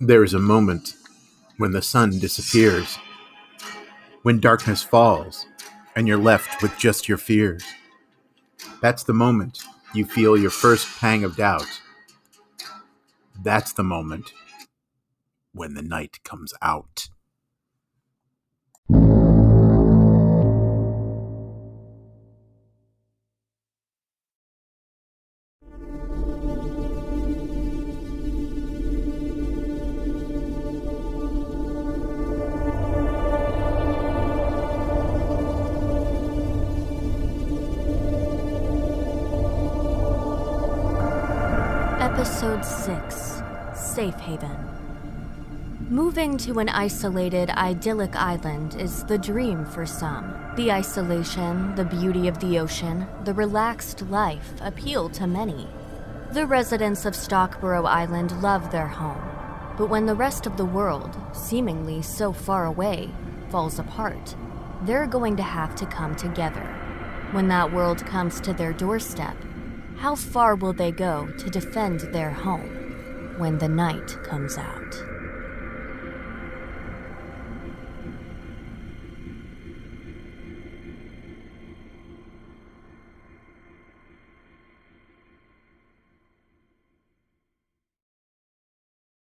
There is a moment when the sun disappears, when darkness falls, and you're left with just your fears. That's the moment you feel your first pang of doubt. That's the moment when the night comes out. Episode 6, Safe Haven. Moving to an isolated, idyllic island is the dream for some. The isolation, the beauty of the ocean, the relaxed life appeal to many. The residents of Stockborough Island love their home, but when the rest of the world, seemingly so far away, falls apart, they're going to have to come together. When that world comes to their doorstep, how far will they go to defend their home when the night comes out?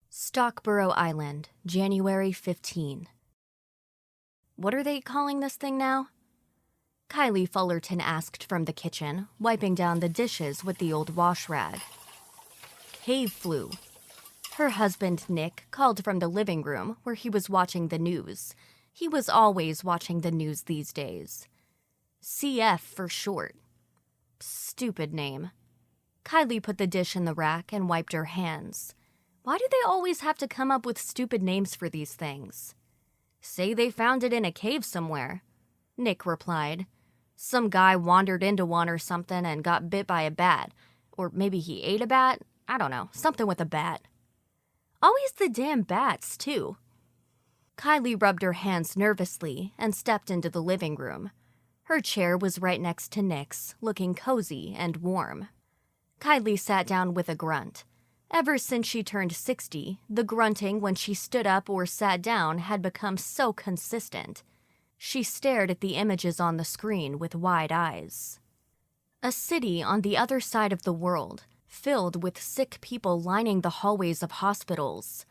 Stockborough Island, January 15. What are they calling this thing now? Kylie Fullerton asked from the kitchen, wiping down the dishes with the old wash rag. Cave flu. Her husband, Nick, called from the living room where he was watching the news. He was always watching the news these days. CF for short. Stupid name. Kylie put the dish in the rack and wiped her hands. Why do they always have to come up with stupid names for these things? Say they found it in a cave somewhere, Nick replied. Some guy wandered into one or something and got bit by a bat. Or maybe he ate a bat? I don't know, something with a bat. Always the damn bats, too. Kylie rubbed her hands nervously and stepped into the living room. Her chair was right next to Nick's, looking cozy and warm. Kylie sat down with a grunt. Ever since she turned 60, the grunting when she stood up or sat down had become so consistent. She stared at the images on the screen with wide eyes. A city on the other side of the world, filled with sick people lining the hallways of hospitals.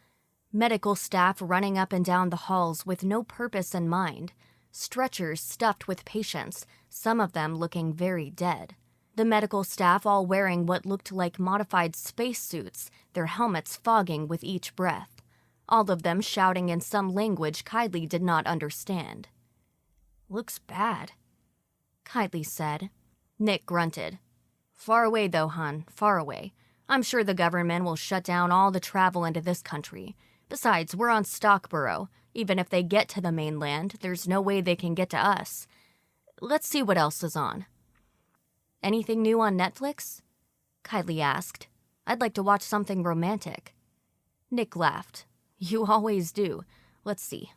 Medical staff running up and down the halls with no purpose in mind. Stretchers stuffed with patients, some of them looking very dead. The medical staff all wearing what looked like modified spacesuits, their helmets fogging with each breath. All of them shouting in some language Kylie did not understand. Looks bad, Kylie said. Nick grunted. Far away though, hon, far away. I'm sure the government will shut down all the travel into this country. Besides, we're on Stockborough. Even if they get to the mainland, there's no way they can get to us. Let's see what else is on. Anything new on Netflix? Kylie asked. I'd like to watch something romantic. Nick laughed. You always do. Let's see.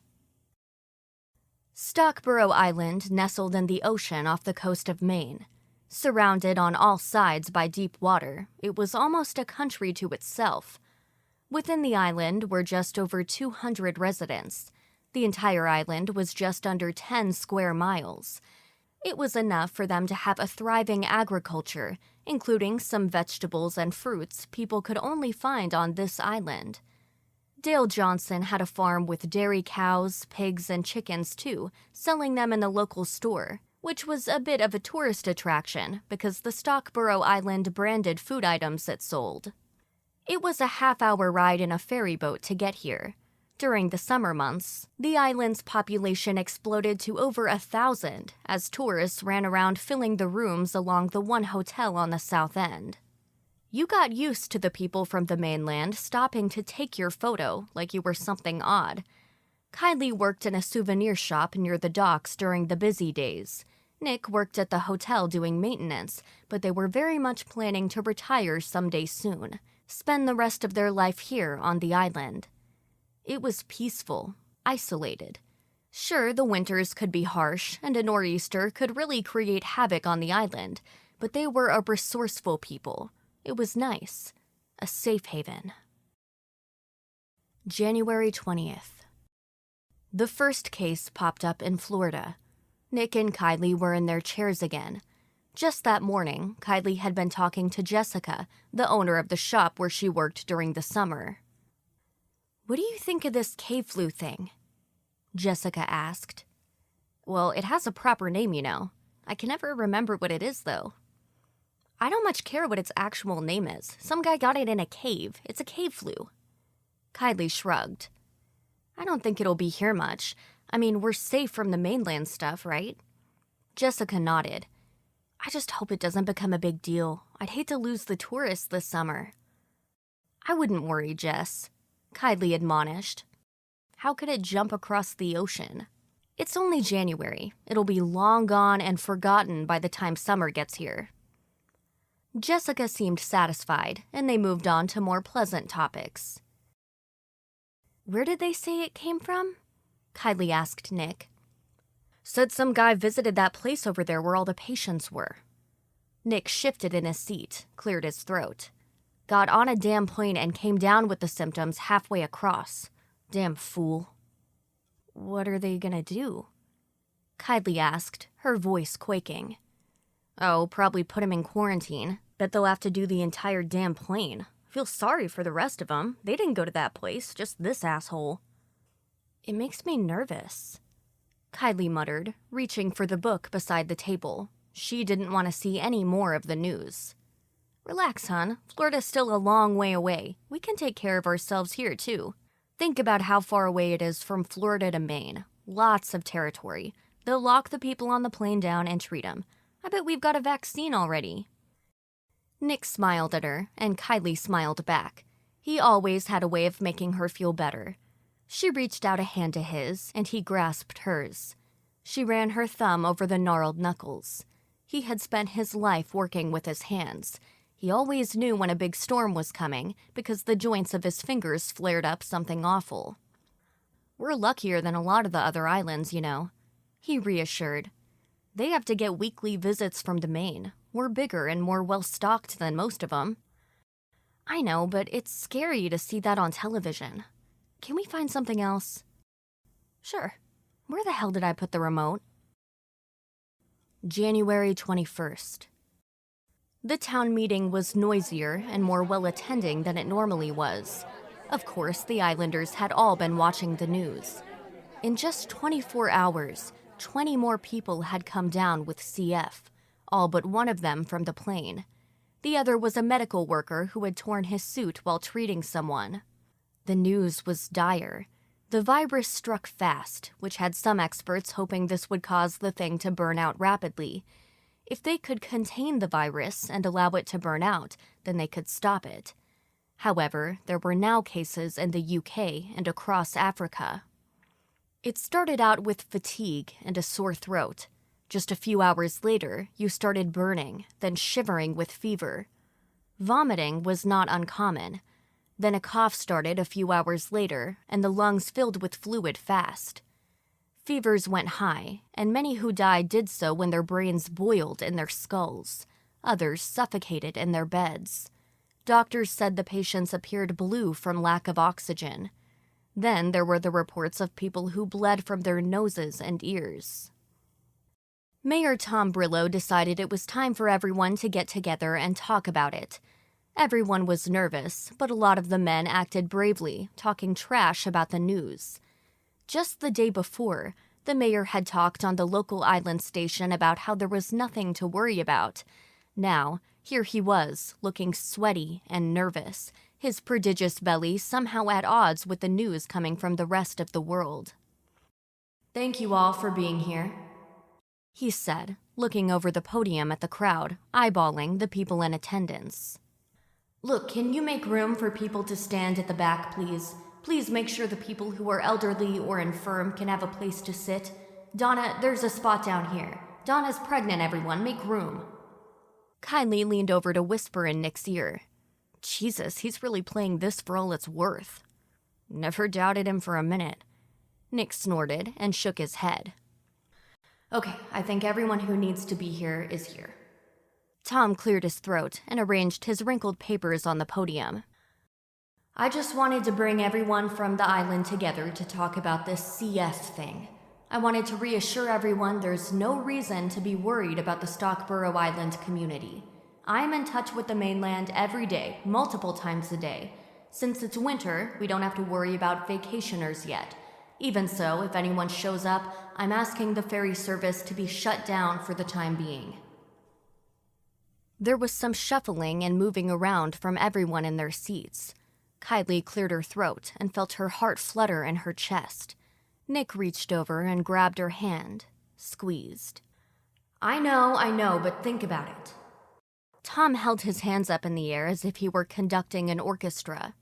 Stockborough Island nestled in the ocean off the coast of Maine. Surrounded on all sides by deep water, it was almost a country to itself. Within the island were just over 200 residents. The entire island was just under 10 square miles. It was enough for them to have a thriving agriculture, including some vegetables and fruits people could only find on this island. Dale Johnson had a farm with dairy cows, pigs, and chickens too, selling them in the local store, which was a bit of a tourist attraction because the Stockborough Island branded food items it sold. It was a half-hour ride in a ferry boat to get here. During the summer months, the island's population exploded to over 1,000 as tourists ran around filling the rooms along the one hotel on the south end. You got used to the people from the mainland stopping to take your photo like you were something odd. Kylie worked in a souvenir shop near the docks during the busy days. Nick worked at the hotel doing maintenance, but they were very much planning to retire someday soon, spend the rest of their life here on the island. It was peaceful, isolated. Sure, the winters could be harsh, and a nor'easter could really create havoc on the island, but they were a resourceful people. It was nice. A safe haven. January 20th. The first case popped up in Florida. Nick and Kylie were in their chairs again. Just that morning, Kylie had been talking to Jessica, the owner of the shop where she worked during the summer. "What do you think of this cave flu thing?" Jessica asked. "Well, it has a proper name, you know. I can never remember what it is, though." "I don't much care what its actual name is. Some guy got it in a cave. It's a cave flu." Kylie shrugged. "I don't think it'll be here much. I mean, we're safe from the mainland stuff, right?" Jessica nodded. "I just hope it doesn't become a big deal. I'd hate to lose the tourists this summer." "I wouldn't worry, Jess," Kylie admonished. "How could it jump across the ocean? It's only January. It'll be long gone and forgotten by the time summer gets here." Jessica seemed satisfied, and they moved on to more pleasant topics. "Where did they say it came from?" Kylie asked Nick. "Said some guy visited that place over there where all the patients were." Nick shifted in his seat, cleared his throat. "Got on a damn plane and came down with the symptoms halfway across. Damn fool." "What are they gonna do?" Kylie asked, her voice quaking. "Oh, probably put him in quarantine. Bet they'll have to do the entire damn plane. Feel sorry for the rest of them. They didn't go to that place, just this asshole." "It makes me nervous," Kylie muttered, reaching for the book beside the table. She didn't want to see any more of the news. "Relax, hon. Florida's still a long way away. We can take care of ourselves here, too. Think about how far away it is from Florida to Maine. Lots of territory. They'll lock the people on the plane down and treat them. I bet we've got a vaccine already." Nick smiled at her, and Kylie smiled back. He always had a way of making her feel better. She reached out a hand to his, and he grasped hers. She ran her thumb over the gnarled knuckles. He had spent his life working with his hands. He always knew when a big storm was coming because the joints of his fingers flared up something awful. "We're luckier than a lot of the other islands, you know," he reassured. "They have to get weekly visits from the main. We're bigger and more well-stocked than most of them." "I know, but it's scary to see that on television. Can we find something else?" "Sure. Where the hell did I put the remote?" January 21st. The town meeting was noisier and more well-attending than it normally was. Of course, the islanders had all been watching the news. In just 24 hours, 20 more people had come down with CF, all but one of them from the plane. The other was a medical worker who had torn his suit while treating someone. The news was dire. The virus struck fast, which had some experts hoping this would cause the thing to burn out rapidly. If they could contain the virus and allow it to burn out, then they could stop it. However, there were now cases in the UK and across Africa. It started out with fatigue and a sore throat. Just a few hours later, you started burning, then shivering with fever. Vomiting was not uncommon. Then a cough started a few hours later, and the lungs filled with fluid fast. Fevers went high, and many who died did so when their brains boiled in their skulls. Others suffocated in their beds. Doctors said the patients appeared blue from lack of oxygen. Then there were the reports of people who bled from their noses and ears. Mayor Tom Brillo decided it was time for everyone to get together and talk about it. Everyone was nervous, but a lot of the men acted bravely, talking trash about the news. Just the day before, the mayor had talked on the local island station about how there was nothing to worry about. Now, here he was, looking sweaty and nervous, his prodigious belly somehow at odds with the news coming from the rest of the world. "Thank you all for being here," he said, looking over the podium at the crowd, eyeballing the people in attendance. "Look, can you make room for people to stand at the back, please? Please make sure the people who are elderly or infirm can have a place to sit. Donna, there's a spot down here. Donna's pregnant, everyone. Make room." Kylie leaned over to whisper in Nick's ear. Jesus, he's really playing this for all it's worth. Never doubted him for a minute. Nick snorted and shook his head. "Okay, I think everyone who needs to be here is here." Tom cleared his throat and arranged his wrinkled papers on the podium. I just wanted to bring everyone from the island together to talk about this CS thing. I wanted to reassure everyone there's no reason to be worried about the Stockborough Island community. I'm in touch with the mainland every day, multiple times a day. Since it's winter, we don't have to worry about vacationers yet. Even so, if anyone shows up, I'm asking the ferry service to be shut down for the time being. There was some shuffling and moving around from everyone in their seats. Kylie cleared her throat and felt her heart flutter in her chest. Nick reached over and grabbed her hand, squeezed. I know, but think about it. Tom held his hands up in the air as if he were conducting an orchestra.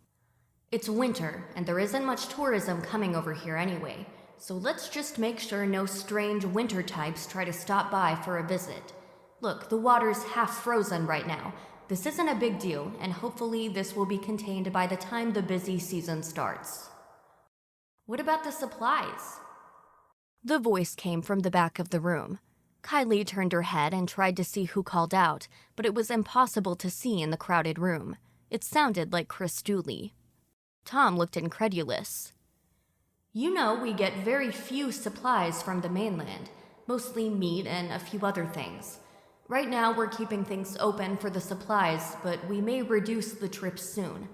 It's winter, and there isn't much tourism coming over here anyway, so let's just make sure no strange winter types try to stop by for a visit. Look, the water's half frozen right now. This isn't a big deal, and hopefully this will be contained by the time the busy season starts. What about the supplies? The voice came from the back of the room. Kylie turned her head and tried to see who called out, but it was impossible to see in the crowded room. It sounded like Chris Dooley. Tom looked incredulous. You know, we get very few supplies from the mainland, mostly meat and a few other things. Right now we're keeping things open for the supplies, but we may reduce the trips soon.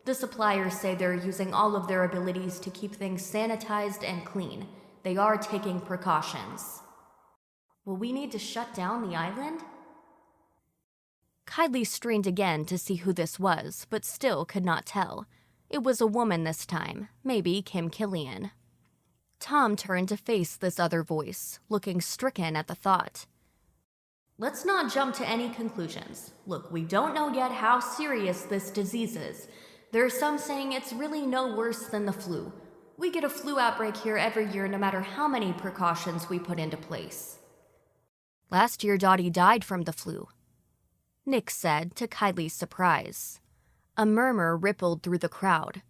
The suppliers say they're using all of their abilities to keep things sanitized and clean. They are taking precautions. Will we need to shut down the island? Kylie strained again to see who this was, but still could not tell. It was a woman this time, maybe Kim Killian. Tom turned to face this other voice, looking stricken at the thought. Let's not jump to any conclusions. Look, we don't know yet how serious this disease is. There are some saying it's really no worse than the flu. We get a flu outbreak here every year no matter how many precautions we put into place. Last year, Dottie died from the flu, Nick said, to Kylie's surprise. A murmur rippled through the crowd.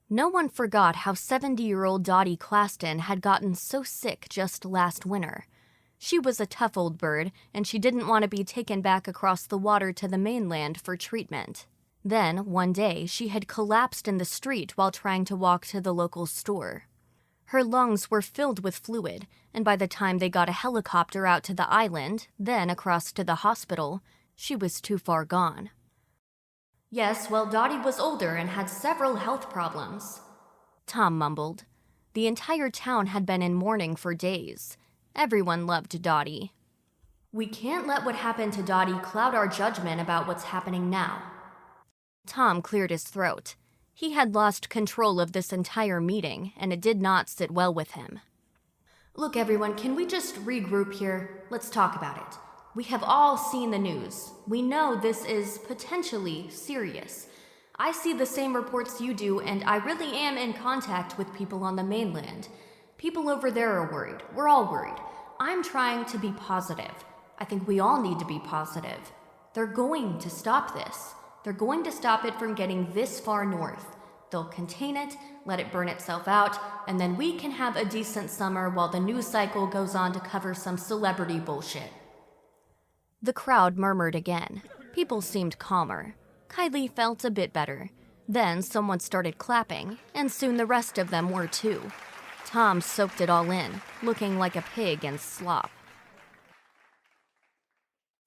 No one forgot how 70-year-old Dottie Claston had gotten so sick just last winter. She was a tough old bird, and she didn't want to be taken back across the water to the mainland for treatment. Then, one day, she had collapsed in the street while trying to walk to the local store. Her lungs were filled with fluid, and by the time they got a helicopter out to the island, then across to the hospital, she was too far gone. Yes, well, Dottie was older and had several health problems, Tom mumbled. The entire town had been in mourning for days. Everyone loved Dottie. We can't let what happened to Dottie cloud our judgment about what's happening now. Tom cleared his throat. He had lost control of this entire meeting, and it did not sit well with him. Look, everyone, can we just regroup here? Let's talk about it. We have all seen the news. We know this is potentially serious. I see the same reports you do, and I really am in contact with people on the mainland. People over there are worried. We're all worried. I'm trying to be positive. I think we all need to be positive. They're going to stop this. They're going to stop it from getting this far north. They'll contain it, let it burn itself out, and then we can have a decent summer while the news cycle goes on to cover some celebrity bullshit. The crowd murmured again. People seemed calmer. Kylie felt a bit better. Then someone started clapping, and soon the rest of them were too. Tom soaked it all in, looking like a pig in slop.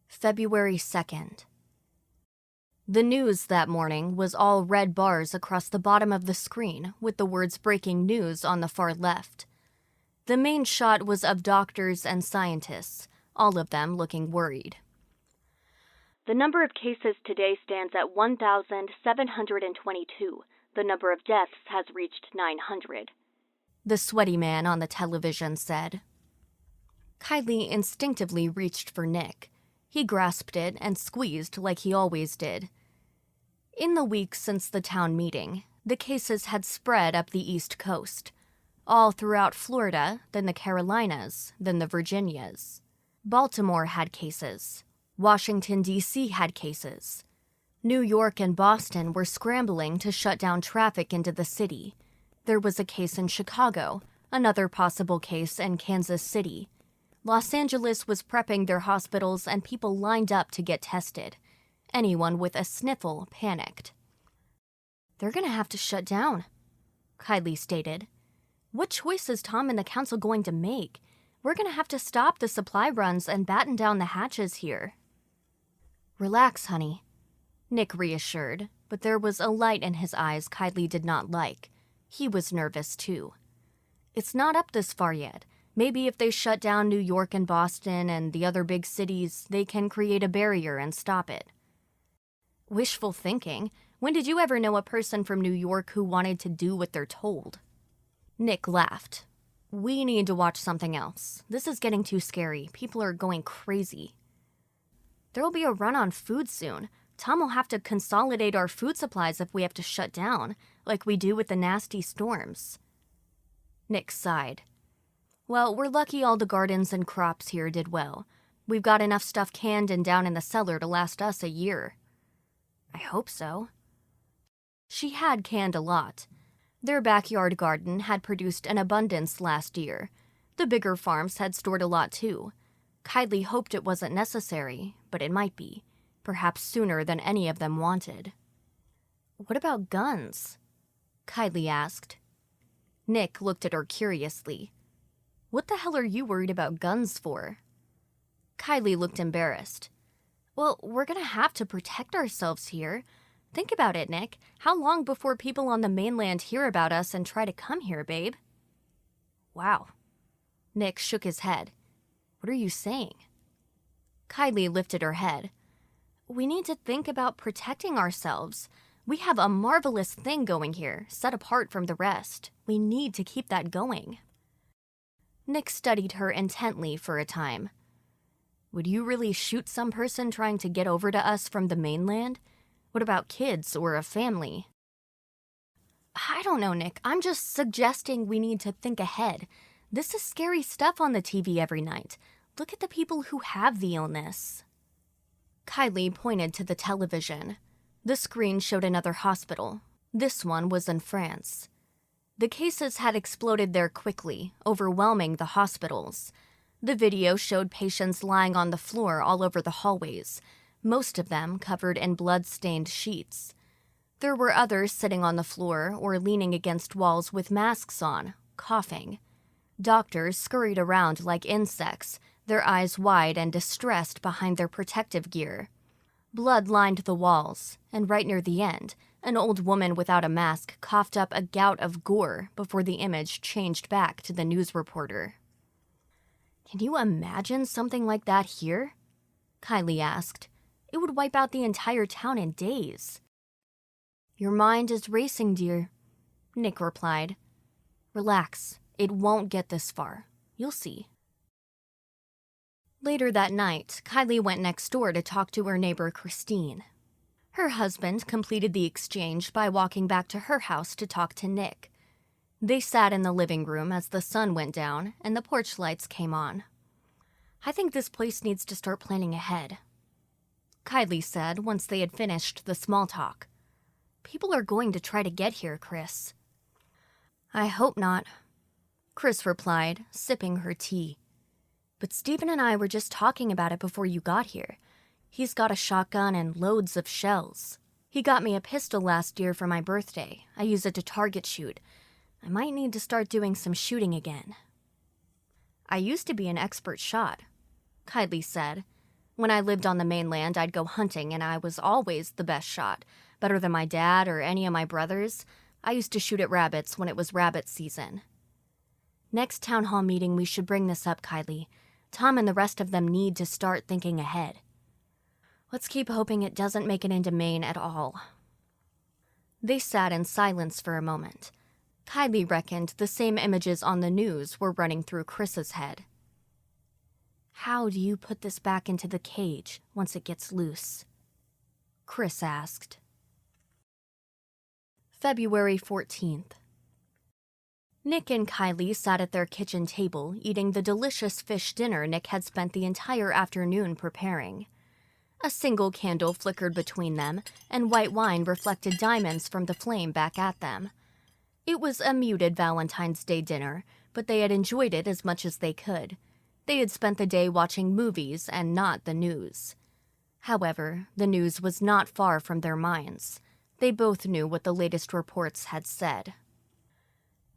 February 2nd. The news that morning was all red bars across the bottom of the screen with the words "breaking news" on the far left. The main shot was of doctors and scientists, all of them looking worried. The number of cases today stands at 1,722. The number of deaths has reached 900. The sweaty man on the television said. Kylie instinctively reached for Nick. He grasped it and squeezed like he always did. In the weeks since the town meeting, the cases had spread up the East Coast, all throughout Florida, then the Carolinas, then the Virginias. Baltimore had cases. Washington, D.C. had cases. New York and Boston were scrambling to shut down traffic into the city. There was a case in Chicago, another possible case in Kansas City. Los Angeles was prepping their hospitals and people lined up to get tested. Anyone with a sniffle panicked. They're gonna have to shut down, Kylie stated. What choice is Tom and the council going to make? We're gonna have to stop the supply runs and batten down the hatches here. Relax, honey, Nick reassured, but there was a light in his eyes Kylie did not like. He was nervous, too. It's not up this far yet. Maybe if they shut down New York and Boston and the other big cities, they can create a barrier and stop it. Wishful thinking. When did you ever know a person from New York who wanted to do what they're told? Nick laughed. We need to watch something else. This is getting too scary. People are going crazy. There'll be a run on food soon. Tom will have to consolidate our food supplies if we have to shut down, like we do with the nasty storms. Nick sighed. Well, we're lucky all the gardens and crops here did well. We've got enough stuff canned and down in the cellar to last us a year. I hope so. She had canned a lot. Their backyard garden had produced an abundance last year. The bigger farms had stored a lot too. Kylie hoped it wasn't necessary, but it might be. Perhaps sooner than any of them wanted. What about guns? Kylie asked. Nick looked at her curiously. What the hell are you worried about guns for? Kylie looked embarrassed. Well, we're gonna have to protect ourselves here. Think about it, Nick. How long before people on the mainland hear about us and try to come here, babe? Wow. Nick shook his head. What are you saying? Kylie lifted her head. We need to think about protecting ourselves. We have a marvelous thing going here, set apart from the rest. We need to keep that going. Nick studied her intently for a time. Would you really shoot some person trying to get over to us from the mainland? What about kids or a family? I don't know, Nick. I'm just suggesting we need to think ahead. This is scary stuff on the TV every night. Look at the people who have the illness. Kylie pointed to the television. The screen showed another hospital. This one was in France. The cases had exploded there quickly, overwhelming the hospitals. The video showed patients lying on the floor all over the hallways, most of them covered in blood-stained sheets. There were others sitting on the floor or leaning against walls with masks on, coughing. Doctors scurried around like insects, their eyes wide and distressed behind their protective gear. Blood lined the walls, and right near the end, an old woman without a mask coughed up a gout of gore before the image changed back to the news reporter. Can you imagine something like that here? Kylie asked. It would wipe out the entire town in days. Your mind is racing, dear, Nick replied. Relax, it won't get this far. You'll see. Later that night, Kylie went next door to talk to her neighbor Christine. Her husband completed the exchange by walking back to her house to talk to Nick. They sat in the living room as the sun went down and the porch lights came on. I think this place needs to start planning ahead, Kylie said once they had finished the small talk. People are going to try to get here, Chris. I hope not, Chris replied, sipping her tea. But Stephen and I were just talking about it before you got here. He's got a shotgun and loads of shells. He got me a pistol last year for my birthday. I use it to target shoot. I might need to start doing some shooting again. I used to be an expert shot, Kylie said. When I lived on the mainland, I'd go hunting and I was always the best shot, better than my dad or any of my brothers. I used to shoot at rabbits when it was rabbit season. Next town hall meeting, we should bring this up, Kylie. Tom and the rest of them need to start thinking ahead. Let's keep hoping it doesn't make it into Maine at all. They sat in silence for a moment. Kylie reckoned the same images on the news were running through Chris's head. How do you put this back into the cage once it gets loose? Chris asked. February 14th. Nick and Kylie sat at their kitchen table eating the delicious fish dinner Nick had spent the entire afternoon preparing. A single candle flickered between them, and white wine reflected diamonds from the flame back at them. It was a muted Valentine's Day dinner, but they had enjoyed it as much as they could. They had spent the day watching movies and not the news. However, the news was not far from their minds. They both knew what the latest reports had said.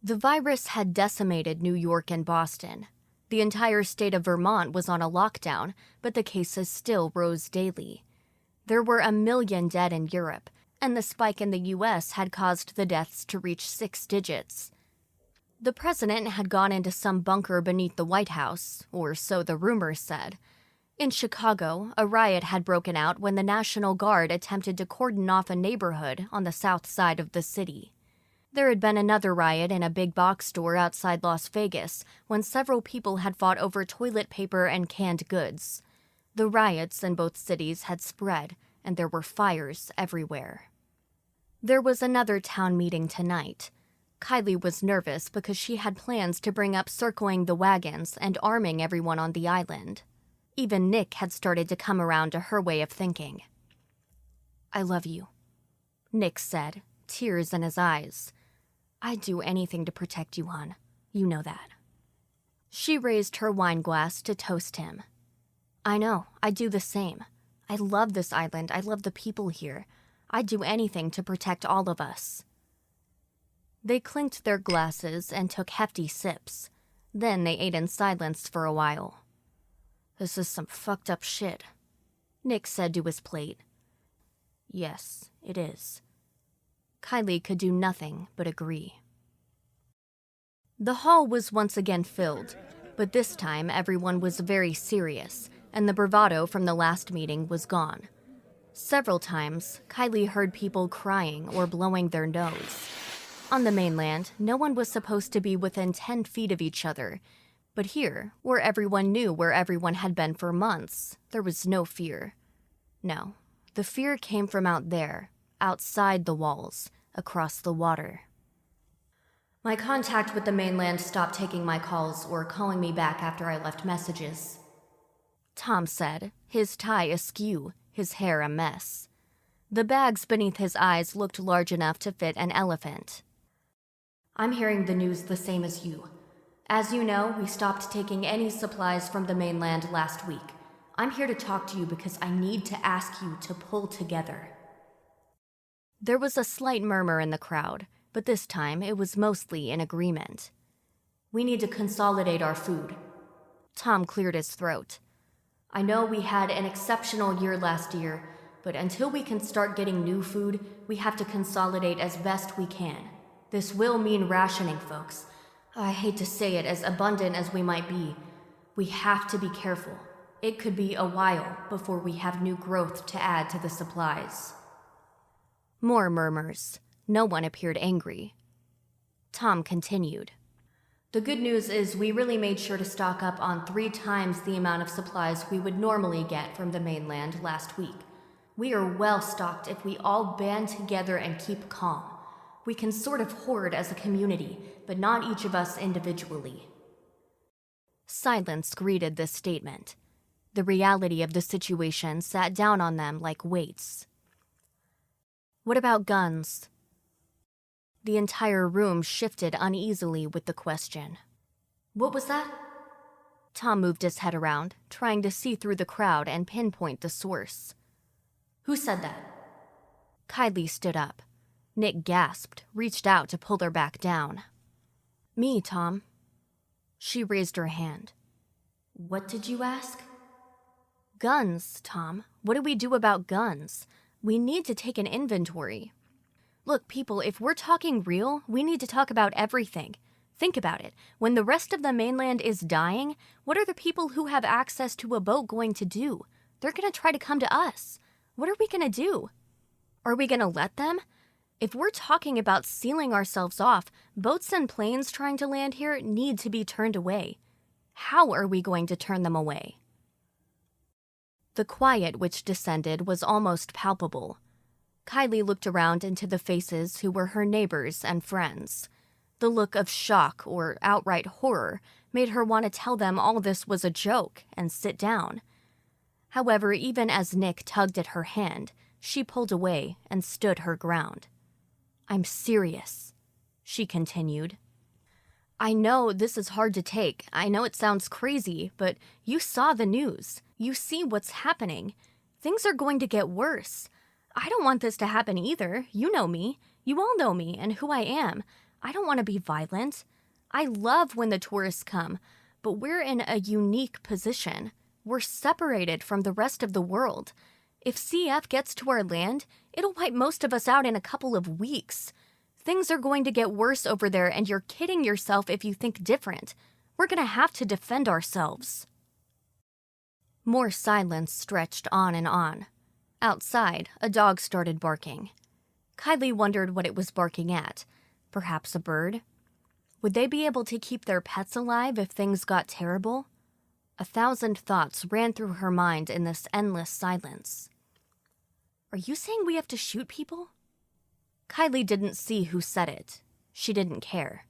The virus had decimated New York and Boston. The entire state of Vermont was on a lockdown, but the cases still rose daily. There were 1 million dead in Europe, and the spike in the U.S. had caused the deaths to reach 6 digits. The president had gone into some bunker beneath the White House, or so the rumors said. In Chicago, a riot had broken out when the National Guard attempted to cordon off a neighborhood on the south side of the city. There had been another riot in a big box store outside Las Vegas when several people had fought over toilet paper and canned goods. The riots in both cities had spread, and there were fires everywhere. There was another town meeting tonight. Kylie was nervous because she had plans to bring up circling the wagons and arming everyone on the island. Even Nick had started to come around to her way of thinking. "I love you," Nick said, tears in his eyes. "I'd do anything to protect you, hon. You know that." She raised her wine glass to toast him. "I know, I'd do the same. I love this island. I love the people here. I'd do anything to protect all of us." They clinked their glasses and took hefty sips. Then they ate in silence for a while. "This is some fucked up shit," Nick said to his plate. "Yes, it is." Kylie could do nothing but agree. The hall was once again filled, but this time everyone was very serious, and the bravado from the last meeting was gone. Several times, Kylie heard people crying or blowing their nose. On the mainland, no one was supposed to be within 10 feet of each other, but here, where everyone knew where everyone had been for months, there was no fear. No, the fear came from out there, outside the walls, across the water. "My contact with the mainland stopped taking my calls or calling me back after I left messages," Tom said, his tie askew, his hair a mess. The bags beneath his eyes looked large enough to fit an elephant. "I'm hearing the news the same as you. As you know, we stopped taking any supplies from the mainland last week. I'm here to talk to you because I need to ask you to pull together." There was a slight murmur in the crowd, but this time it was mostly in agreement. "We need to consolidate our food." Tom cleared his throat. "I know we had an exceptional year last year, but until we can start getting new food, we have to consolidate as best we can. This will mean rationing, folks. I hate to say it, as abundant as we might be. We have to be careful. It could be a while before we have new growth to add to the supplies." More murmurs. No one appeared angry. Tom continued. "The good news is we really made sure to stock up on 3 times the amount of supplies we would normally get from the mainland last week. We are well stocked if we all band together and keep calm. We can sort of hoard as a community, but not each of us individually." Silence greeted this statement. The reality of the situation sat down on them like weights. "What about guns?" The entire room shifted uneasily with the question. "What was that?" Tom moved his head around, trying to see through the crowd and pinpoint the source. "Who said that?" Kylie stood up. Nick gasped, reached out to pull her back down. "Me, Tom." She raised her hand. "What did you ask?" "Guns, Tom. What do we do about guns? We need to take an inventory. Look, people, if we're talking real, we need to talk about everything. Think about it. When the rest of the mainland is dying, what are the people who have access to a boat going to do? They're going to try to come to us. What are we going to do? Are we going to let them? If we're talking about sealing ourselves off, boats and planes trying to land here need to be turned away. How are we going to turn them away?" The quiet which descended was almost palpable. Kylie looked around into the faces who were her neighbors and friends. The look of shock or outright horror made her want to tell them all this was a joke and sit down. However, even as Nick tugged at her hand, she pulled away and stood her ground. "I'm serious," she continued. "I know this is hard to take. I know it sounds crazy, but you saw the news. You see what's happening. Things are going to get worse. I don't want this to happen either. You know me. You all know me and who I am. I don't want to be violent. I love when the tourists come, but we're in a unique position. We're separated from the rest of the world. If CF gets to our land, it'll wipe most of us out in a couple of weeks. Things are going to get worse over there, and you're kidding yourself if you think different. We're going to have to defend ourselves. More silence stretched on and on. Outside, a dog started barking. Kylie wondered what it was barking at. Perhaps a bird? Would they be able to keep their pets alive if things got terrible? 1,000 thoughts ran through her mind in this endless silence. Are you saying we have to shoot people? Kylie didn't see who said it. She didn't care.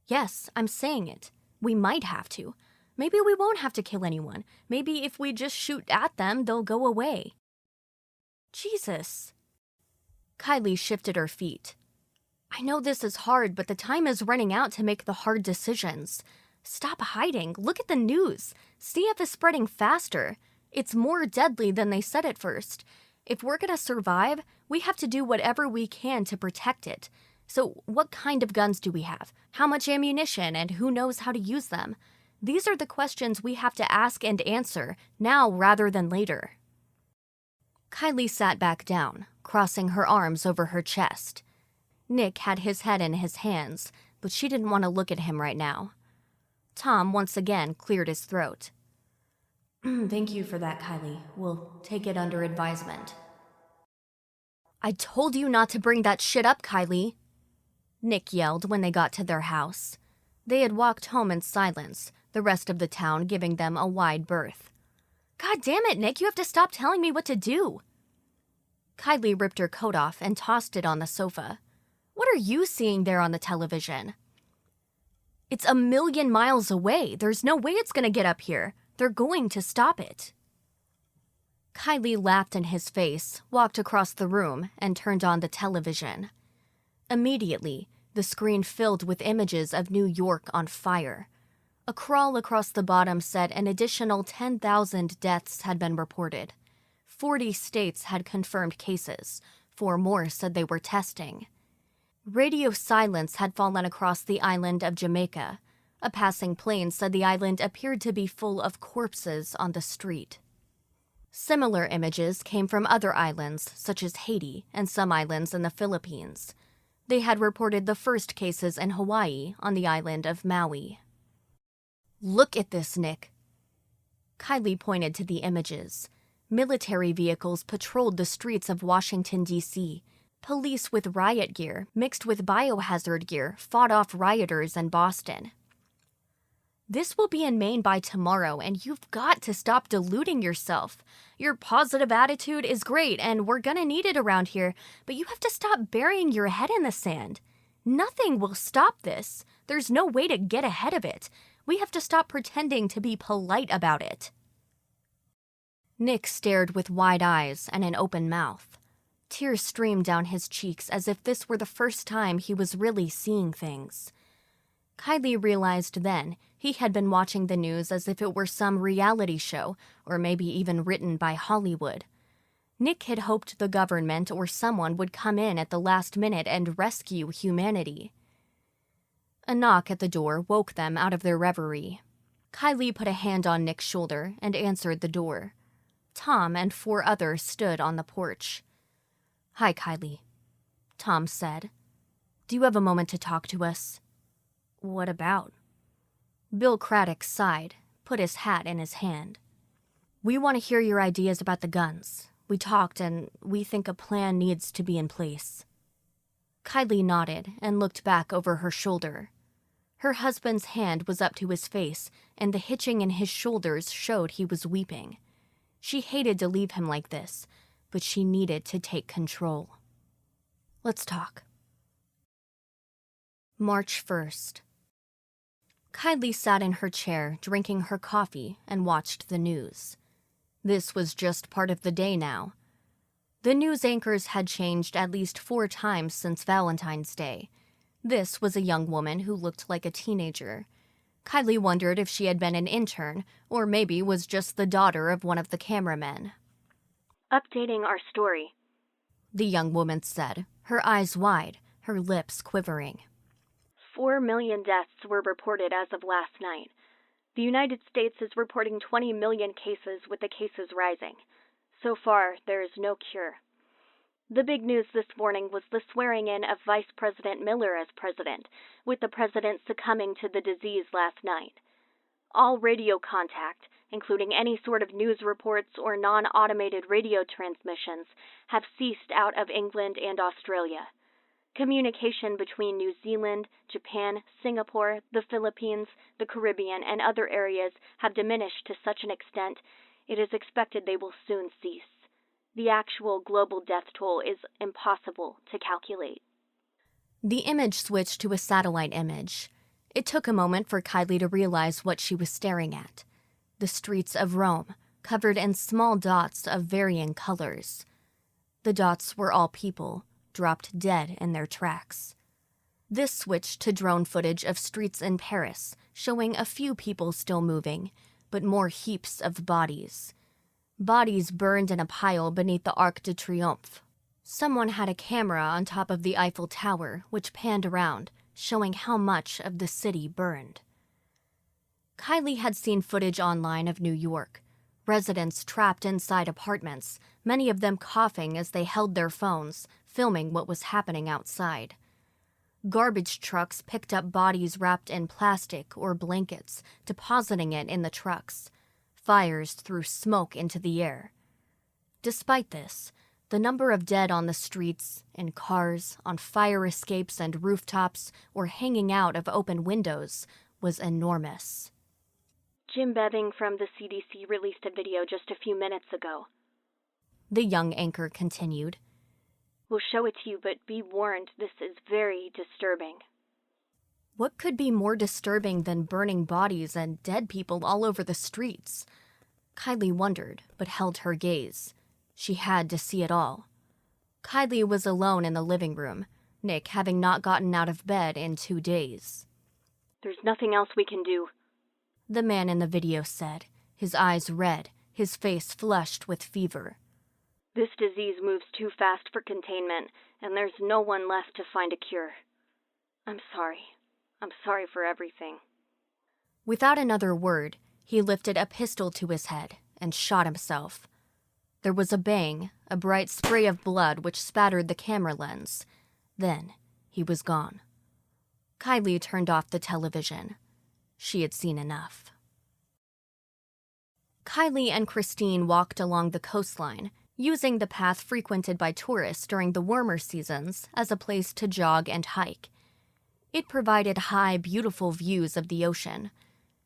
Yes, I'm saying it. We might have to. Maybe we won't have to kill anyone. Maybe if we just shoot at them, they'll go away. Jesus. Kylie shifted her feet. I know this is hard, but the time is running out to make the hard decisions. Stop hiding. Look at the news. CF is spreading faster. It's more deadly than they said at first. If we're going to survive, we have to do whatever we can to protect it. So what kind of guns do we have? How much ammunition, and who knows how to use them? These are the questions we have to ask and answer, now rather than later. Kylie sat back down, crossing her arms over her chest. Nick had his head in his hands, but she didn't want to look at him right now. Tom once again cleared his throat. Thank you for that, Kylie. We'll take it under advisement. I told you not to bring that shit up, Kylie, Nick yelled when they got to their house. They had walked home in silence, the rest of the town giving them a wide berth. God damn it, Nick, you have to stop telling me what to do. Kylie ripped her coat off and tossed it on the sofa. What are you seeing there on the television? It's 1,000,000 miles away. There's no way it's going to get up here. They're going to stop it. Kylie laughed in his face, walked across the room, and turned on the television. Immediately, the screen filled with images of New York on fire. A crawl across the bottom said an additional 10,000 deaths had been reported. 40 states had confirmed cases. 4 more said they were testing. Radio silence had fallen across the island of Jamaica. A passing plane said the island appeared to be full of corpses on the street. Similar images came from other islands, such as Haiti and some islands in the Philippines. They had reported the first cases in Hawaii on the island of Maui. Look at this, Nick. Kylie pointed to the images. Military vehicles patrolled the streets of Washington, D.C. Police with riot gear, mixed with biohazard gear, fought off rioters in Boston. This will be in Maine by tomorrow, and you've got to stop deluding yourself. Your positive attitude is great, and we're gonna need it around here, but you have to stop burying your head in the sand. Nothing will stop this. There's no way to get ahead of it. We have to stop pretending to be polite about it. Nick stared with wide eyes and an open mouth. Tears streamed down his cheeks as if this were the first time he was really seeing things. Kylie realized then he had been watching the news as if it were some reality show, or maybe even written by Hollywood. Nick had hoped the government or someone would come in at the last minute and rescue humanity. A knock at the door woke them out of their reverie. Kylie put a hand on Nick's shoulder and answered the door. Tom and 4 others stood on the porch. Hi, Kylie, Tom said. Do you have a moment to talk to us? What about? Bill Craddock sighed, put his hat in his hand. We want to hear your ideas about the guns. We talked and we think a plan needs to be in place. Kylie nodded and looked back over her shoulder. Her husband's hand was up to his face, and the hitching in his shoulders showed he was weeping. She hated to leave him like this, but she needed to take control. Let's talk. March 1st. Kylie sat in her chair, drinking her coffee, and watched the news. This was just part of the day now. The news anchors had changed at least 4 times since Valentine's Day. This was a young woman who looked like a teenager. Kylie wondered if she had been an intern, or maybe was just the daughter of one of the cameramen. Updating our story. the young woman said, her eyes wide, her lips quivering. 4 million deaths were reported as of last night. The United States is reporting 20 million cases, with the cases rising. So far, there is no cure. The big news this morning was the swearing-in of Vice President Miller as president, with the president succumbing to the disease last night. All radio contact, including any sort of news reports or non-automated radio transmissions, have ceased out of England and Australia. Communication between New Zealand, Japan, Singapore, the Philippines, the Caribbean, and other areas have diminished to such an extent it is expected they will soon cease. The actual global death toll is impossible to calculate. The image switched to a satellite image. It took a moment for Kylie to realize what she was staring at. The streets of Rome, covered in small dots of varying colors. The dots were all people, dropped dead in their tracks. This switched to drone footage of streets in Paris, showing a few people still moving, but more heaps of bodies. Bodies burned in a pile beneath the Arc de Triomphe. Someone had a camera on top of the Eiffel Tower, which panned around, showing how much of the city burned. Kylie had seen footage online of New York. Residents trapped inside apartments, many of them coughing as they held their phones, filming what was happening outside. Garbage trucks picked up bodies wrapped in plastic or blankets, depositing it in the trucks. Fires threw smoke into the air. Despite this, the number of dead on the streets, in cars, on fire escapes and rooftops, or hanging out of open windows was enormous. Jim Beving from the CDC released a video just a few minutes ago. The young anchor continued. We'll show it to you, but be warned, this is very disturbing. What could be more disturbing than burning bodies and dead people all over the streets? Kylie wondered, but held her gaze. She had to see it all. Kylie was alone in the living room, Nick having not gotten out of bed in 2 days. There's nothing else we can do, the man in the video said, his eyes red, his face flushed with fever. This disease moves too fast for containment, and there's no one left to find a cure. I'm sorry. I'm sorry for everything. Without another word, he lifted a pistol to his head and shot himself. There was a bang, a bright spray of blood which spattered the camera lens. Then, he was gone. Kylie turned off the television. She had seen enough. Kylie and Christine walked along the coastline, using the path frequented by tourists during the warmer seasons as a place to jog and hike. It provided high, beautiful views of the ocean.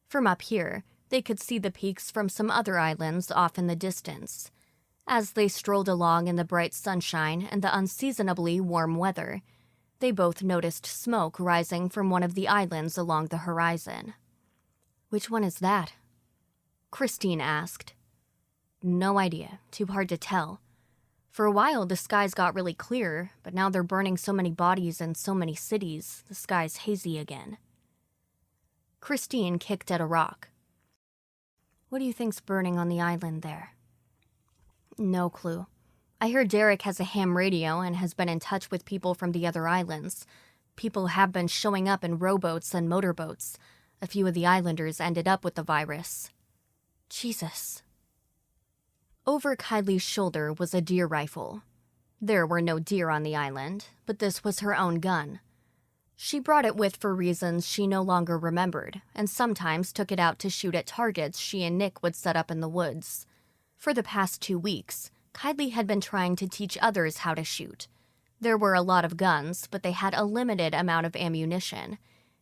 From up here, they could see the peaks from some other islands off in the distance. As they strolled along in the bright sunshine and the unseasonably warm weather, they both noticed smoke rising from one of the islands along the horizon. "Which one is that?" Christine asked. "No idea. Too hard to tell. For a while, the skies got really clear, but now they're burning so many bodies in so many cities, the sky's hazy again." Christine kicked at a rock. "What do you think's burning on the island there?" "No clue. I hear Derek has a ham radio and has been in touch with people from the other islands. People have been showing up in rowboats and motorboats. A few of the islanders ended up with the virus." "Jesus." Over Kylie's shoulder was a deer rifle. There were no deer on the island, but this was her own gun. She brought it with for reasons she no longer remembered, and sometimes took it out to shoot at targets she and Nick would set up in the woods. For the past 2 weeks, Kylie had been trying to teach others how to shoot. There were a lot of guns, but they had a limited amount of ammunition.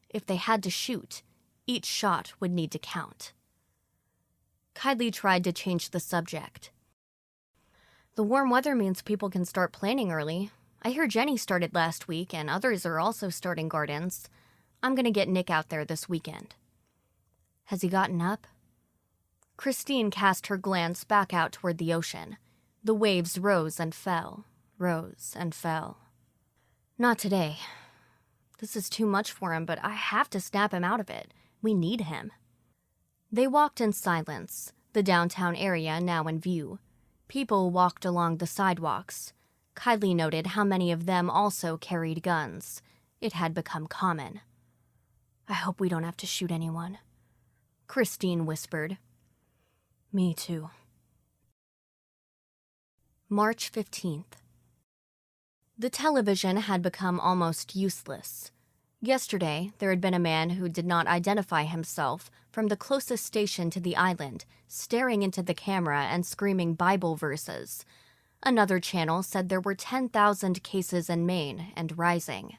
If they had to shoot, each shot would need to count. Kylie tried to change the subject. "The warm weather means people can start planning early. I hear Jenny started last week, and others are also starting gardens. I'm going to get Nick out there this weekend." "Has he gotten up?" Christine cast her glance back out toward the ocean. The waves rose and fell, rose and fell. "Not today. This is too much for him, but I have to snap him out of it. We need him." They walked in silence, the downtown area now in view. People walked along the sidewalks. Kylie noted how many of them also carried guns. It had become common. "I hope we don't have to shoot anyone," Christine whispered. "Me too." March 15th. The television had become almost useless. Yesterday, there had been a man who did not identify himself from the closest station to the island, staring into the camera and screaming Bible verses. Another channel said there were 10,000 cases in Maine and rising.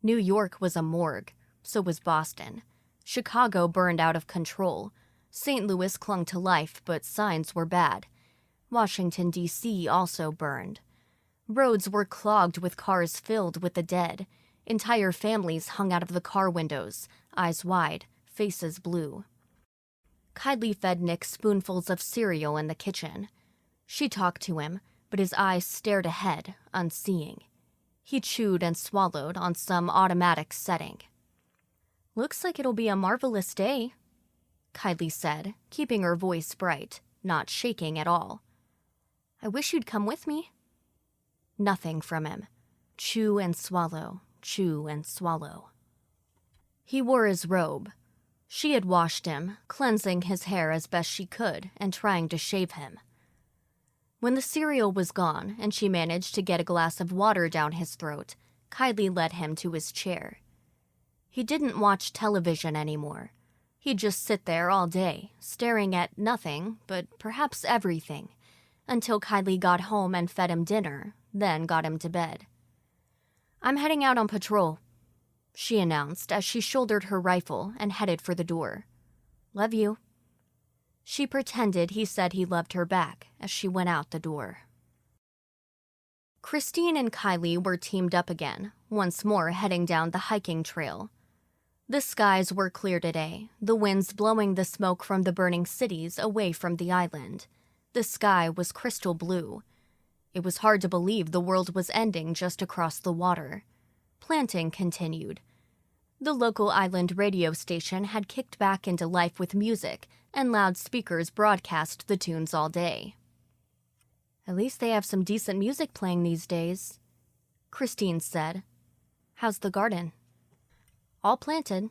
New York was a morgue, so was Boston. Chicago burned out of control. St. Louis clung to life, but signs were bad. Washington, D.C. also burned. Roads were clogged with cars filled with the dead. Entire families hung out of the car windows, eyes wide, faces blue. Kylie fed Nick spoonfuls of cereal in the kitchen. She talked to him, but his eyes stared ahead, unseeing. He chewed and swallowed on some automatic setting. "Looks like it'll be a marvelous day," Kylie said, keeping her voice bright, not shaking at all. "I wish you'd come with me." Nothing from him. Chew and swallow, chew and swallow. He wore his robe. She had washed him, cleansing his hair as best she could and trying to shave him. When the cereal was gone and she managed to get a glass of water down his throat, Kylie led him to his chair. He didn't watch television anymore. He'd just sit there all day, staring at nothing, but perhaps everything, until Kylie got home and fed him dinner, then got him to bed. "I'm heading out on patrol," she announced as she shouldered her rifle and headed for the door. "Love you." She pretended he said he loved her back as she went out the door. Christine and Kylie were teamed up again, once more heading down the hiking trail. The skies were clear today, the winds blowing the smoke from the burning cities away from the island. The sky was crystal blue. It was hard to believe the world was ending just across the water. Planting continued. The local island radio station had kicked back into life with music, and loudspeakers broadcast the tunes all day. "At least they have some decent music playing these days," Christine said. "How's the garden?" "All planted."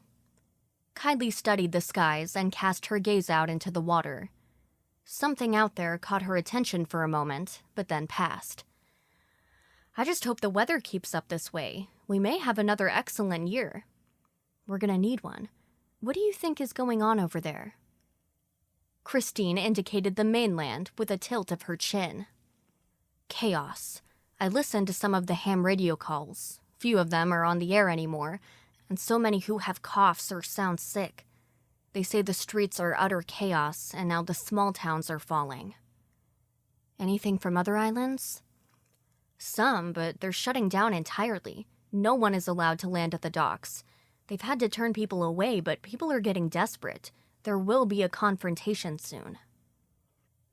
Kylie studied the skies and cast her gaze out into the water. Something out there caught her attention for a moment, but then passed. "I just hope the weather keeps up this way. We may have another excellent year." "We're gonna need one. What do you think is going on over there?" Christine indicated the mainland with a tilt of her chin. "Chaos. I listened to some of the ham radio calls. Few of them are on the air anymore, and so many who have coughs or sound sick. They say the streets are utter chaos, and now the small towns are falling." "Anything from other islands?" "Some, but they're shutting down entirely. No one is allowed to land at the docks. They've had to turn people away, but people are getting desperate. There will be a confrontation soon."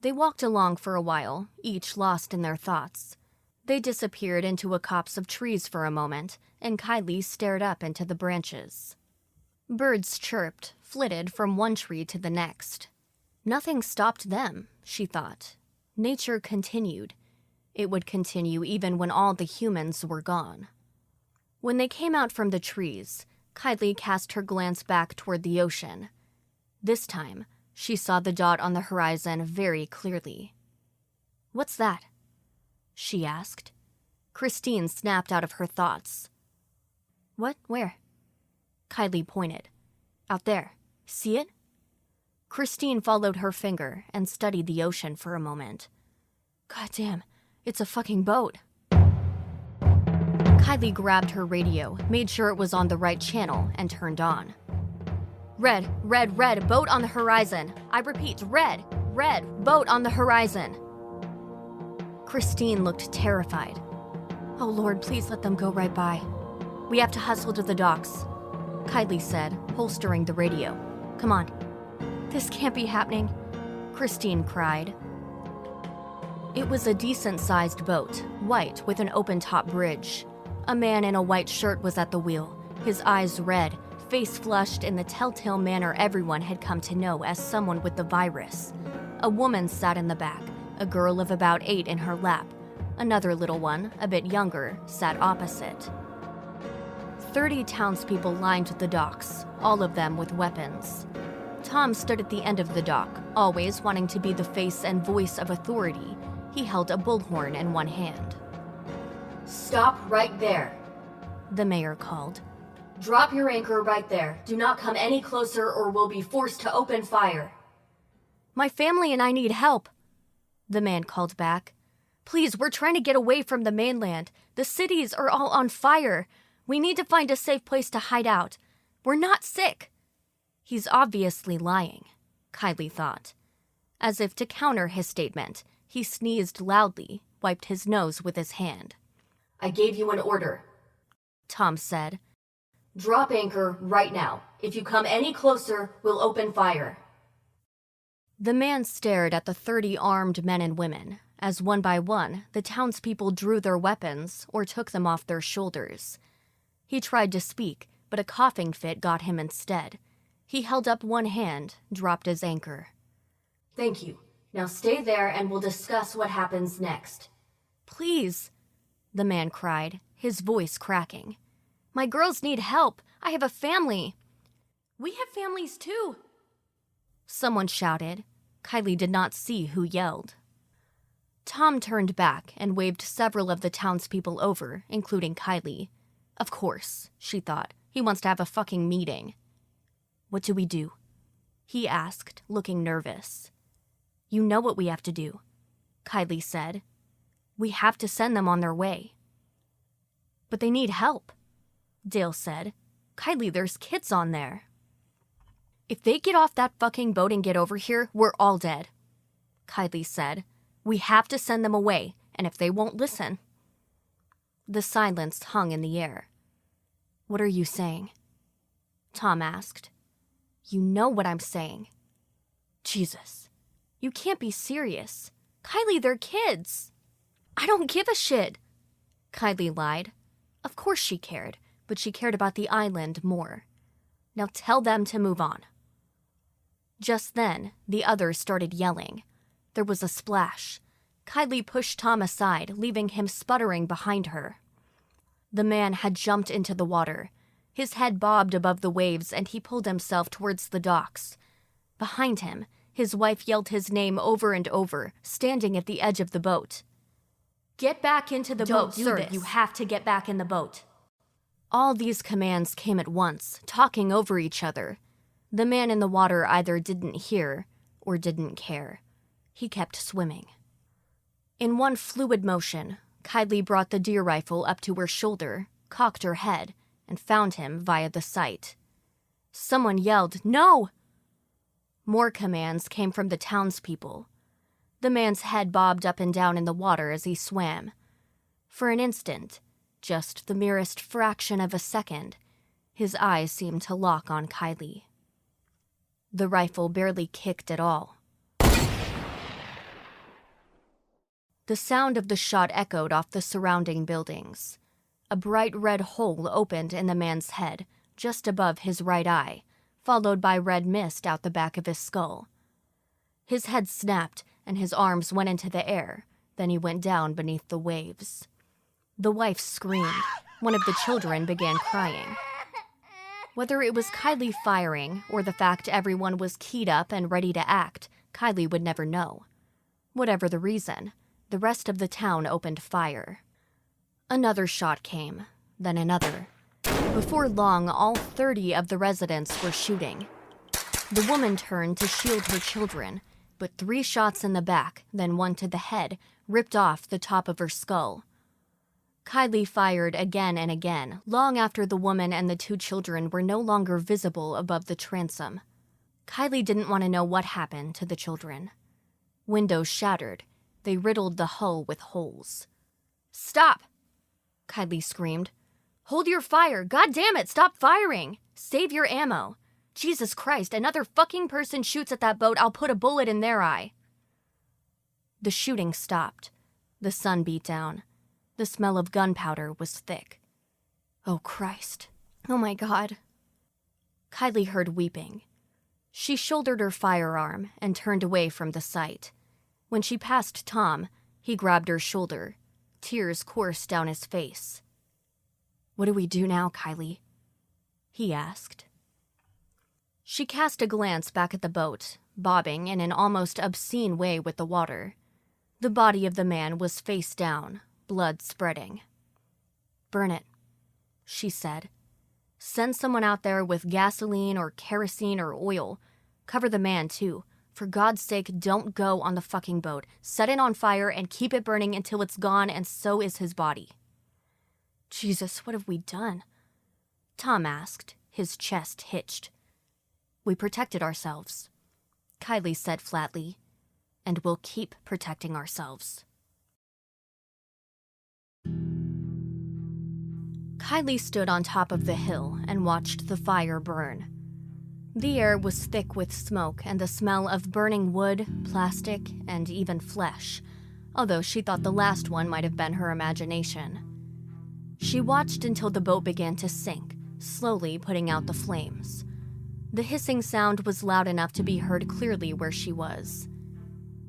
They walked along for a while, each lost in their thoughts. They disappeared into a copse of trees for a moment, and Kylie stared up into the branches. Birds chirped, flitted from one tree to the next. Nothing stopped them, she thought. Nature continued. It would continue even when all the humans were gone. When they came out from the trees, Kylie cast her glance back toward the ocean. This time, she saw the dot on the horizon very clearly. "What's that?" she asked. Christine snapped out of her thoughts. "What? Where?" Kylie pointed. "Out there. See it?" Christine followed her finger and studied the ocean for a moment. "Goddamn, it's a fucking boat." Kylie grabbed her radio, made sure it was on the right channel, and turned on. "Red, red, red, boat on the horizon. I repeat, red, red, boat on the horizon." Christine looked terrified. "Oh Lord, please let them go right by. We have to hustle to the docks," Kylie said, holstering the radio. "Come on." "This can't be happening," Christine cried. It was a decent-sized boat, white with an open-top bridge. A man in a white shirt was at the wheel, his eyes red, face flushed in the telltale manner everyone had come to know as someone with the virus. A woman sat in the back, a girl of about 8 in her lap. Another little one, a bit younger, sat opposite. 30 townspeople lined the docks, all of them with weapons. Tom stood at the end of the dock, always wanting to be the face and voice of authority. He held a bullhorn in one hand. "Stop right there," the mayor called. "Drop your anchor right there. Do not come any closer or we'll be forced to open fire." "My family and I need help," the man called back. "Please, we're trying to get away from the mainland. The cities are all on fire. We need to find a safe place to hide out. We're not sick." He's obviously lying, Kylie thought. As if to counter his statement, he sneezed loudly, wiped his nose with his hand. "I gave you an order," Tom said. "Drop anchor right now. If you come any closer, we'll open fire." The man stared at the 30 armed men and women, as one by one, the townspeople drew their weapons or took them off their shoulders. He tried to speak, but a coughing fit got him instead. He held up one hand, dropped his anchor. "Thank you. Now stay there and we'll discuss what happens next." "Please," the man cried, his voice cracking. "My girls need help. I have a family." "We have families too," someone shouted. Kylie did not see who yelled. Tom turned back and waved several of the townspeople over, including Kylie. Of course, she thought. He wants to have a fucking meeting. "What do we do?" he asked, looking nervous. "You know what we have to do," Kylie said. "We have to send them on their way." "But they need help," Dale said. "Kylie, there's kids on there." "If they get off that fucking boat and get over here, we're all dead," Kylie said. "We have to send them away, and if they won't listen..." The silence hung in the air. "What are you saying?" Tom asked. "You know what I'm saying." "Jesus, you can't be serious. Kylie, they're kids." "I don't give a shit," Kylie lied. Of course she cared, but she cared about the island more. "Now tell them to move on." Just then, the others started yelling. There was a splash. Kylie pushed Tom aside, leaving him sputtering behind her. The man had jumped into the water. His head bobbed above the waves, and he pulled himself towards the docks. Behind him, his wife yelled his name over and over, standing at the edge of the boat. "Get back into the boat, sir. You have to get back in the boat." All these commands came at once, talking over each other. The man in the water either didn't hear or didn't care. He kept swimming. In one fluid motion, Kylie brought the deer rifle up to her shoulder, cocked her head, and found him via the sight. Someone yelled, "No!" More commands came from the townspeople. The man's head bobbed up and down in the water as he swam. For an instant, just the merest fraction of a second, his eyes seemed to lock on Kylie. The rifle barely kicked at all. The sound of the shot echoed off the surrounding buildings. A bright red hole opened in the man's head, just above his right eye, followed by red mist out the back of his skull. His head snapped, and his arms went into the air. Then he went down beneath the waves. The wife screamed. One of the children began crying. Whether it was Kylie firing or the fact everyone was keyed up and ready to act, Kylie would never know. Whatever the reason, the rest of the town opened fire. Another shot came, then another. Before long, all 30 of the residents were shooting. The woman turned to shield her children, but 3 shots in the back, then 1 to the head, ripped off the top of her skull. Kylie fired again and again, long after the woman and the 2 children were no longer visible above the transom. Kylie didn't want to know what happened to the children. Windows shattered. They riddled the hull with holes. "Stop!" Kylie screamed. "Hold your fire! God damn it, stop firing! Save your ammo! Jesus Christ, another fucking person shoots at that boat, I'll put a bullet in their eye!" The shooting stopped. The sun beat down. The smell of gunpowder was thick. Oh, Christ. Oh, my God. Kylie heard weeping. She shouldered her firearm and turned away from the sight. When she passed Tom, he grabbed her shoulder. Tears coursed down his face. "What do we do now, Kylie?" he asked. She cast a glance back at the boat, bobbing in an almost obscene way with the water. The body of the man was face down, blood spreading. "Burn it," she said. "Send someone out there with gasoline or kerosene or oil. Cover the man, too. For God's sake, don't go on the fucking boat. Set it on fire and keep it burning until it's gone, and so is his body." "Jesus, what have we done?" Tom asked, his chest hitched. "We protected ourselves," Kylie said flatly, "and we'll keep protecting ourselves." Kylie stood on top of the hill and watched the fire burn. The air was thick with smoke and the smell of burning wood, plastic, and even flesh, although she thought the last one might have been her imagination. She watched until the boat began to sink, slowly putting out the flames. The hissing sound was loud enough to be heard clearly where she was.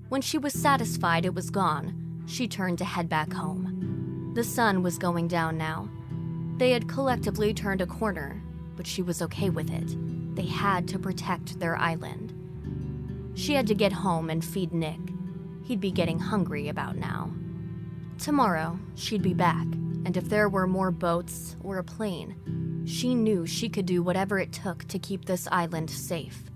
When she was satisfied it was gone, she turned to head back home. The sun was going down now. They had collectively turned a corner, but she was okay with it. They had to protect their island. She had to get home and feed Nick. He'd be getting hungry about now. Tomorrow, she'd be back, and if there were more boats or a plane, she knew she could do whatever it took to keep this island safe.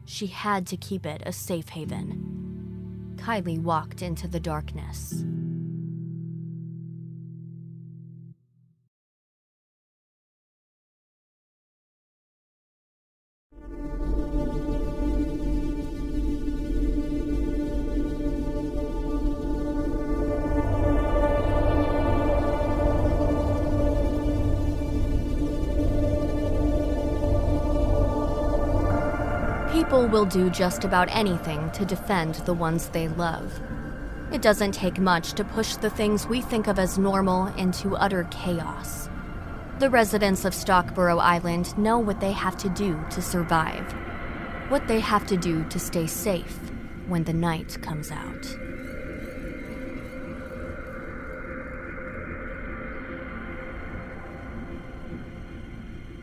She had to keep it a safe haven. Kylie walked into the darkness. People will do just about anything to defend the ones they love. It doesn't take much to push the things we think of as normal into utter chaos. The residents of Stockborough Island know what they have to do to survive, what they have to do to stay safe when the night comes out.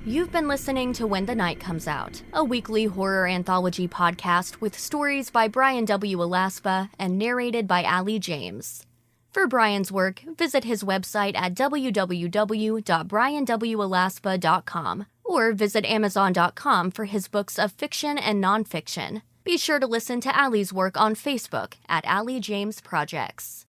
You've been listening to When the Night Comes Out, a weekly horror anthology podcast with stories by Brian W. Alaspa and narrated by Allie James. For Brian's work, visit his website at www.brianwalaspa.com or visit amazon.com for his books of fiction and nonfiction. Be sure to listen to Allie's work on Facebook at Allie James Projects.